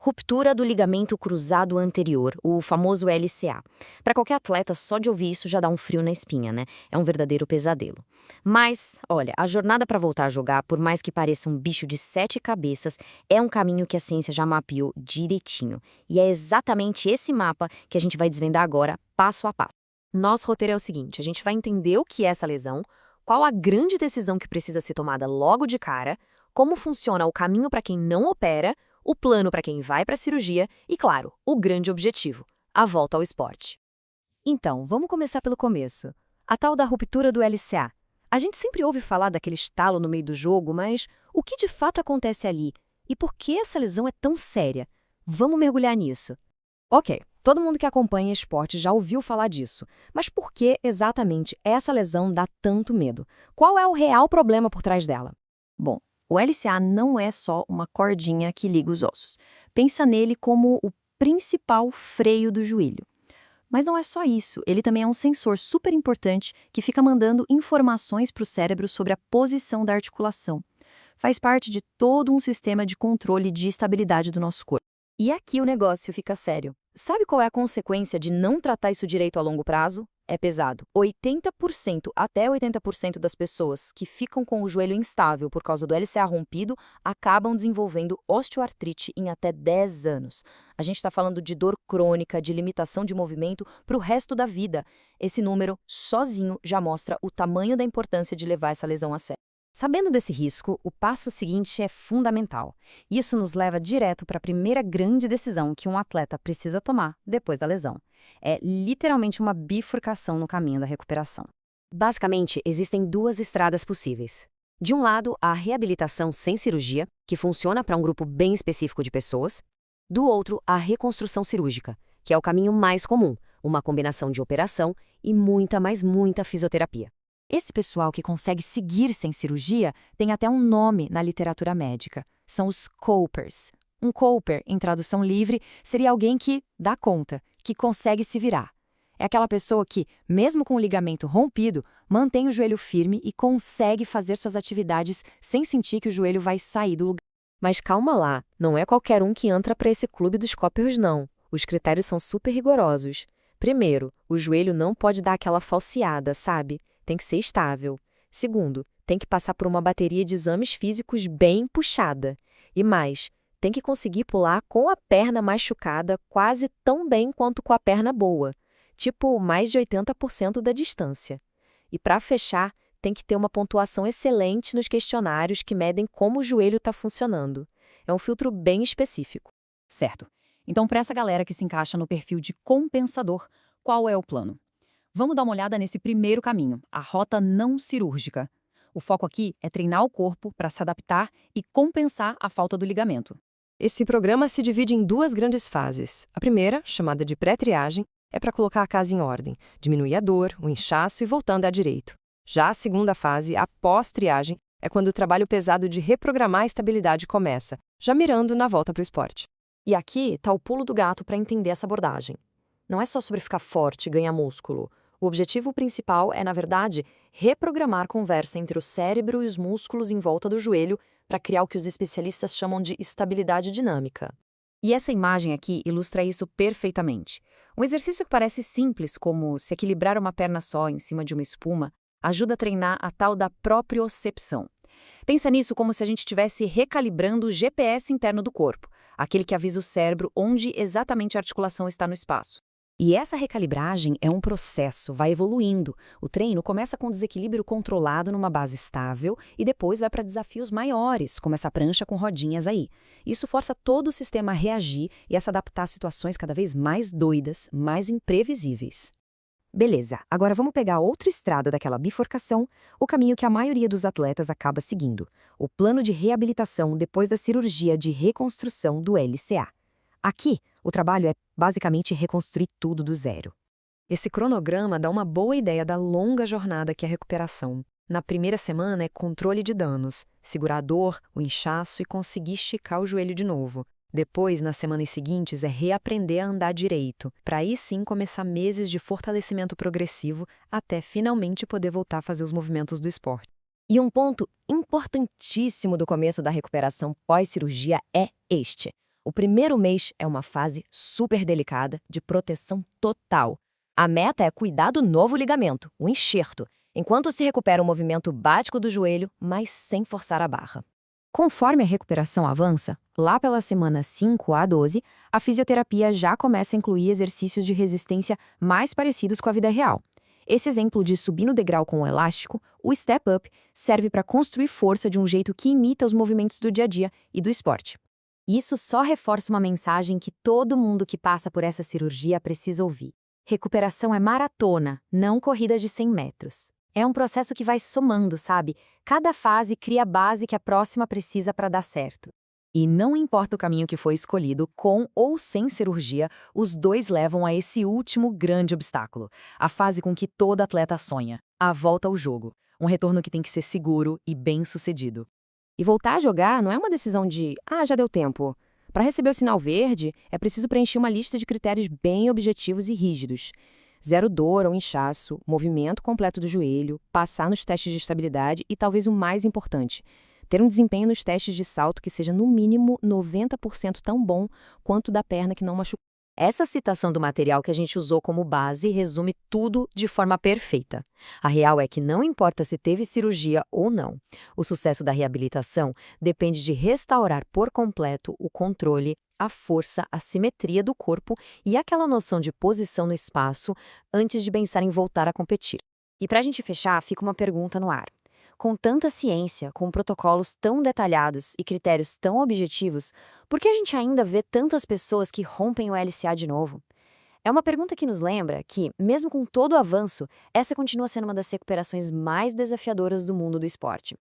Ruptura do ligamento cruzado anterior, o famoso LCA. Para qualquer atleta, só de ouvir isso já dá um frio na espinha, né? É um verdadeiro pesadelo. Mas, olha, a jornada para voltar a jogar, por mais que pareça um bicho de 7 cabeças, é um caminho que a ciência já mapeou direitinho. E é exatamente esse mapa que a gente vai desvendar agora, passo a passo. Nosso roteiro é o seguinte: a gente vai entender o que é essa lesão, qual a grande decisão que precisa ser tomada logo de cara, como funciona o caminho para quem não opera, o plano para quem vai para a cirurgia e, claro, o grande objetivo, a volta ao esporte. Então, vamos começar pelo começo. A tal da ruptura do LCA. A gente sempre ouve falar daquele estalo no meio do jogo, mas o que de fato acontece ali? E por que essa lesão é tão séria? Vamos mergulhar nisso. Ok, todo mundo que acompanha esporte já ouviu falar disso, mas por que exatamente essa lesão dá tanto medo? Qual é o real problema por trás dela? Bom, o LCA não é só uma cordinha que liga os ossos. Pensa nele como o principal freio do joelho. Mas não é só isso, ele também é um sensor super importante que fica mandando informações para o cérebro sobre a posição da articulação. Faz parte de todo um sistema de controle de estabilidade do nosso corpo. E aqui o negócio fica sério. Sabe qual é a consequência de não tratar isso direito a longo prazo? É pesado. 80% até 80% das pessoas que ficam com o joelho instável por causa do LCA rompido acabam desenvolvendo osteoartrite em até 10 anos. A gente está falando de dor crônica, de limitação de movimento para o resto da vida. Esse número, sozinho, já mostra o tamanho da importância de levar essa lesão a sério. Sabendo desse risco, o passo seguinte é fundamental. Isso nos leva direto para a primeira grande decisão que um atleta precisa tomar depois da lesão. É literalmente uma bifurcação no caminho da recuperação. Basicamente, existem duas estradas possíveis. De um lado, a reabilitação sem cirurgia, que funciona para um grupo bem específico de pessoas. Do outro, a reconstrução cirúrgica, que é o caminho mais comum, uma combinação de operação e muita, mas muita fisioterapia. Esse pessoal que consegue seguir sem cirurgia tem até um nome na literatura médica. São os copers. Um coper, em tradução livre, seria alguém que dá conta, que consegue se virar. É aquela pessoa que, mesmo com o ligamento rompido, mantém o joelho firme e consegue fazer suas atividades sem sentir que o joelho vai sair do lugar. Mas calma lá, não é qualquer um que entra para esse clube dos copers, não. Os critérios são super rigorosos. Primeiro, o joelho não pode dar aquela falseada, sabe? Tem que ser estável. Segundo, tem que passar por uma bateria de exames físicos bem puxada. E mais, tem que conseguir pular com a perna machucada quase tão bem quanto com a perna boa. Tipo, mais de 80% da distância. E para fechar, tem que ter uma pontuação excelente nos questionários que medem como o joelho está funcionando. É um filtro bem específico. Certo. Então, para essa galera que se encaixa no perfil de compensador, qual é o plano? Vamos dar uma olhada nesse primeiro caminho, a rota não cirúrgica. O foco aqui é treinar o corpo para se adaptar e compensar a falta do ligamento. Esse programa se divide em duas grandes fases. A primeira, chamada de pré-triagem, é para colocar a casa em ordem, diminuir a dor, o inchaço e voltar a andar direito. Já a segunda fase, a pós-triagem, é quando o trabalho pesado de reprogramar a estabilidade começa, já mirando na volta para o esporte. E aqui está o pulo do gato para entender essa abordagem. Não é só sobre ficar forte e ganhar músculo. O objetivo principal é, na verdade, reprogramar a conversa entre o cérebro e os músculos em volta do joelho para criar o que os especialistas chamam de estabilidade dinâmica. E essa imagem aqui ilustra isso perfeitamente. Um exercício que parece simples, como se equilibrar uma perna só em cima de uma espuma, ajuda a treinar a tal da propriocepção. Pensa nisso como se a gente estivesse recalibrando o GPS interno do corpo, aquele que avisa o cérebro onde exatamente a articulação está no espaço. E essa recalibragem é um processo, vai evoluindo. O treino começa com desequilíbrio controlado numa base estável e depois vai para desafios maiores, como essa prancha com rodinhas aí. Isso força todo o sistema a reagir e a se adaptar a situações cada vez mais doidas, mais imprevisíveis. Beleza, agora vamos pegar outra estrada daquela bifurcação, o caminho que a maioria dos atletas acaba seguindo, o plano de reabilitação depois da cirurgia de reconstrução do LCA. Aqui, o trabalho é basicamente reconstruir tudo do zero. Esse cronograma dá uma boa ideia da longa jornada que é a recuperação. Na primeira semana é controle de danos, segurar a dor, o inchaço e conseguir esticar o joelho de novo. Depois, nas semanas seguintes, é reaprender a andar direito, para aí sim começar meses de fortalecimento progressivo até finalmente poder voltar a fazer os movimentos do esporte. E um ponto importantíssimo do começo da recuperação pós-cirurgia é este: O primeiro mês é uma fase super delicada de proteção total. A meta é cuidar do novo ligamento, o enxerto, enquanto se recupera o movimento básico do joelho, mas sem forçar a barra. Conforme a recuperação avança, lá pela semana 5 a 12, a fisioterapia já começa a incluir exercícios de resistência mais parecidos com a vida real. Esse exemplo de subir no degrau com o elástico, o Step Up, serve para construir força de um jeito que imita os movimentos do dia a dia e do esporte. Isso só reforça uma mensagem que todo mundo que passa por essa cirurgia precisa ouvir. Recuperação é maratona, não corrida de 100 metros. É um processo que vai somando, sabe? Cada fase cria a base que a próxima precisa para dar certo. E não importa o caminho que foi escolhido, com ou sem cirurgia, os dois levam a esse último grande obstáculo, a fase com que todo atleta sonha, a volta ao jogo, um retorno que tem que ser seguro e bem-sucedido. E voltar a jogar não é uma decisão de, já deu tempo. Para receber o sinal verde, é preciso preencher uma lista de critérios bem objetivos e rígidos. 0 dor ou inchaço, movimento completo do joelho, passar nos testes de estabilidade e talvez o mais importante, ter um desempenho nos testes de salto que seja no mínimo 90% tão bom quanto da perna que não machucou. Essa citação do material que a gente usou como base resume tudo de forma perfeita. A real é que não importa se teve cirurgia ou não, o sucesso da reabilitação depende de restaurar por completo o controle, a força, a simetria do corpo e aquela noção de posição no espaço antes de pensar em voltar a competir. E para a gente fechar, fica uma pergunta no ar. Com tanta ciência, com protocolos tão detalhados e critérios tão objetivos, por que a gente ainda vê tantas pessoas que rompem o LCA de novo? É uma pergunta que nos lembra que, mesmo com todo o avanço, essa continua sendo uma das recuperações mais desafiadoras do mundo do esporte.